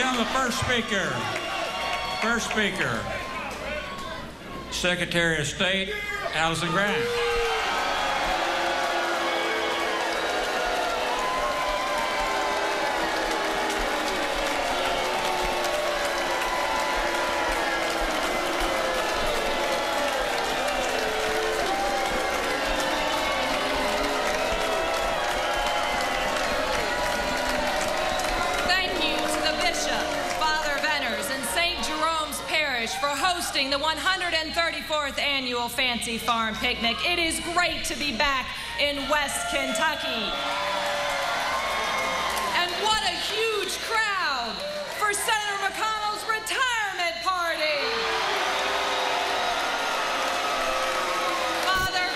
on to the first speaker. First speaker, Secretary of State, Alison Grimes. For hosting the 134th Annual Fancy Farm Picnic. It is great to be back in West Kentucky. And what a huge crowd for Senator McConnell's retirement party. Father,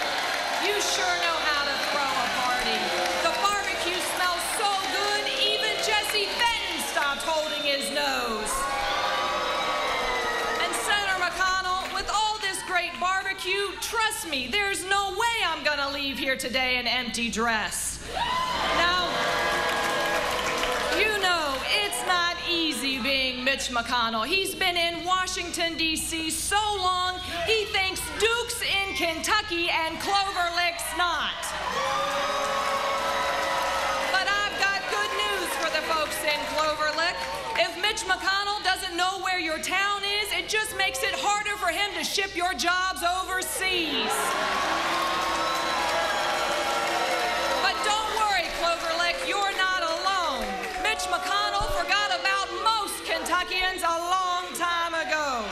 you sure know how to throw a party. The barbecue smells so good, even Jesse Benton stopped holding his nose. Barbecue, trust me, there's no way I'm gonna leave here today in empty dress. Now, you know, it's not easy being Mitch McConnell. He's been in Washington, D.C. so long, he thinks Duke's in Kentucky and Clover Lick's not. But I've got good news for the folks in Clover Lick. If Mitch McConnell doesn't know where your town is, it just makes it harder for him to ship your jobs overseas. But don't worry, Clover Lick, you're not alone. Mitch McConnell forgot about most Kentuckians a long time ago.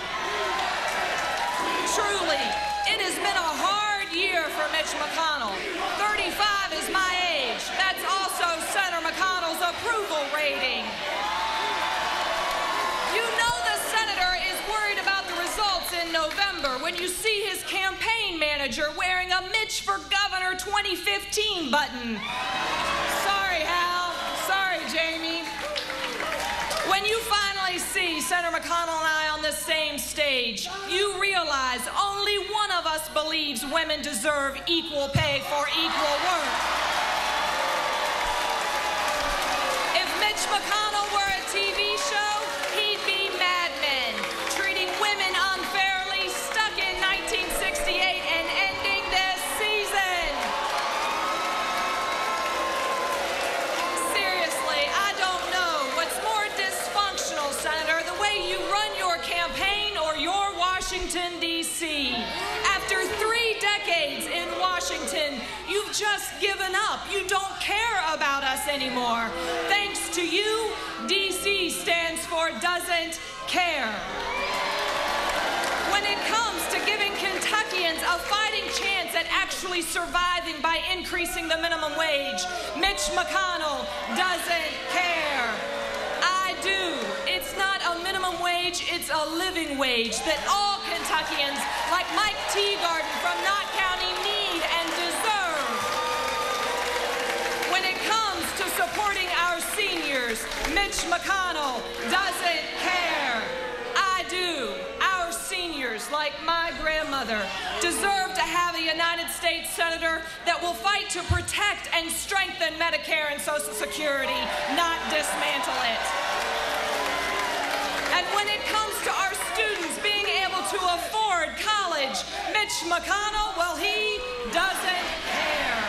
Truly, it has been a hard year for Mitch McConnell. 35 is my age. That's also Senator McConnell's approval rating. You know the senator is worried about the results in November when you see his campaign manager wearing a Mitch for Governor 2015 button. Sorry, Hal. Sorry, Jamie. When you finally see Senator McConnell and I on the same stage, you realize only one of us believes women deserve equal pay for equal work. If Mitch McConnell were a TV show, he'd be Mad Men, treating women unfairly, stuck in 1968 and ending this season. Seriously, I don't know what's more dysfunctional, Senator, the way you run your campaign or your Washington, D.C. After 3 decades in Washington, you've just given up. You don't care about us anymore. Thanks to you, D.C. stands for doesn't care. When it comes to giving Kentuckians a fighting chance at actually surviving by increasing the minimum wage, Mitch McConnell doesn't care. I do. It's not a minimum wage, it's a living wage that all Kentuckians, like Mike Teagarden from Knott County, need and deserve. When it comes to supporting our seniors, Mitch McConnell doesn't care. I do. Our seniors, like my grandmother, deserve to have a United States senator that will fight to protect and strengthen Medicare and Social Security, not dismantle it. And when it comes to our students being able to afford college, Mitch McConnell, well, he doesn't care.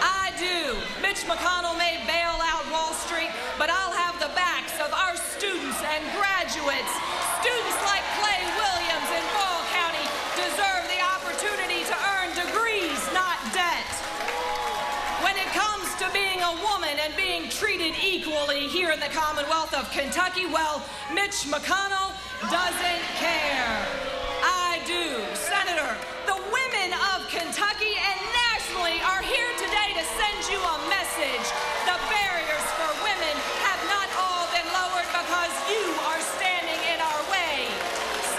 I do. Mitch McConnell may bail out Wall Street, but I'll have the backs of our students and graduates. Students like Clay Williams in Ball County deserve the opportunity to earn degrees, not debt. When it comes to being a woman and being treated equally here in the Commonwealth of Kentucky, well, Mitch McConnell doesn't care. I do. Senator, the women of Kentucky and nationally are here today to send you a message. The barriers for women have not all been lowered because you are standing in our way.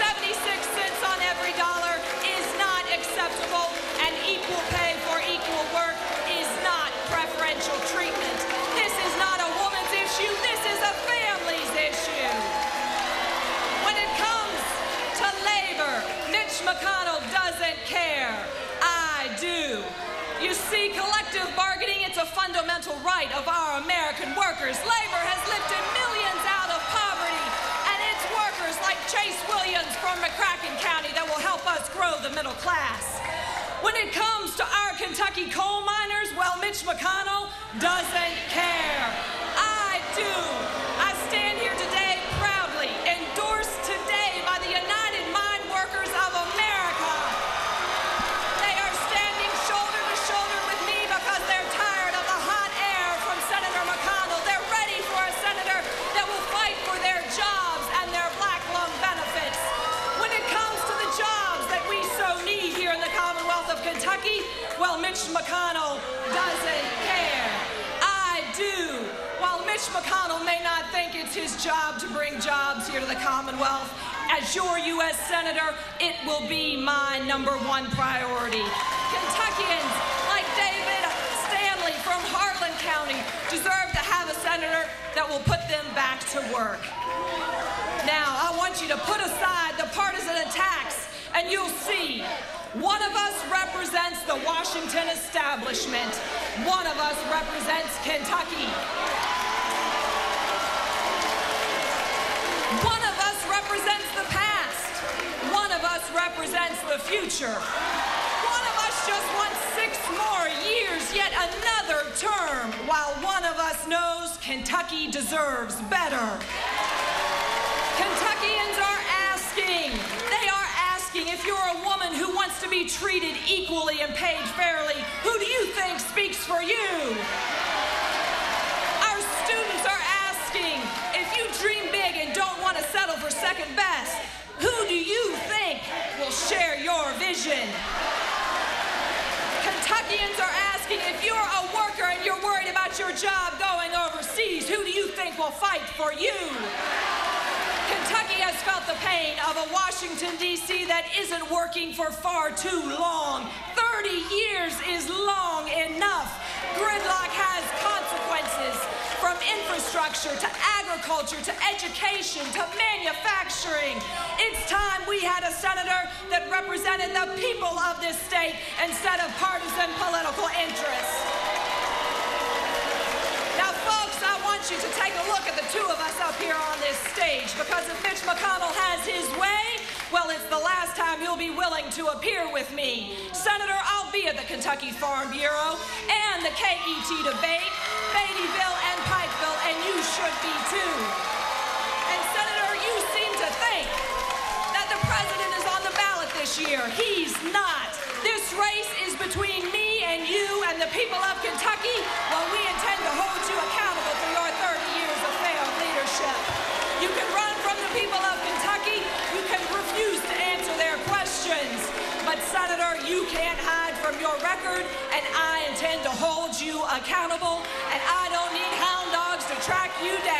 76 cents on every dollar is not acceptable, and equal pay for equal work is not preferential treatment. This is not a woman's issue, this is a family's issue. When it comes to labor, Mitch McConnell doesn't care. I do. You see, collective bargaining, it's a fundamental right of our American workers. Labor has lifted millions out of poverty from McCracken County that will help us grow the middle class. When it comes to our Kentucky coal miners, well, Mitch McConnell doesn't care. I do. I stand here today proudly, endorsed today by the United Mine Workers of America. They are standing shoulder to shoulder with me because they're tired of the hot air from Senator McConnell. They're ready for a senator that will fight for their jobs and their black lung benefits. When it comes to the jobs that we so need here in the Commonwealth of Kentucky, well, Mitch McConnell doesn't care. I do. While Mitch McConnell may not think it's his job to bring jobs here to the Commonwealth, as your U.S. Senator, it will be my #1 priority. Kentuckians like David Stanley from Harlan County deserve to have a senator that will put them back to work. Now, I want you to put aside the partisan attacks, and you'll see one of us represents the Washington establishment. One of us represents Kentucky. One of us represents the past. One of us represents the future. One of us just wants 6 more years, yet another term, while one of us knows Kentucky deserves better. Kentuckians are asking, they are asking, if you're a woman who wants to be treated equally and paid fairly, who do you think speaks for you? Our students are asking, if you dream big and don't want to settle for second best, who do you think will share your vision? Kentuckians are asking, if you're a worker and you're worried about your job going overseas, who do you think will fight for you? Kentucky has felt the pain of a Washington, D.C. that isn't working for far too long. 30 years is long enough. Gridlock has consequences, from infrastructure to agriculture to education to manufacturing. It's time we had a senator that represented the people of this state instead of partisan political interests. Now, folks, I want you to take a look at the two of us up here on this stage, because if Mitch McConnell has his way, well, it's the last time you'll be willing to appear with me. Senator, I'll be at the Kentucky Farm Bureau and the KET debate, Beattyville and Pikeville, and you should be too. And Senator, you seem to think that the president is on the ballot this year. He's not. This race is between me and you and the people of Kentucky. Well, we intend to hold you accountable for your 30 years of failed leadership. You can run from the people of Kentucky. You can refuse to answer their questions. But, Senator, you can't hide from your record, and I intend to hold you accountable, and I don't need hound dogs to track you down.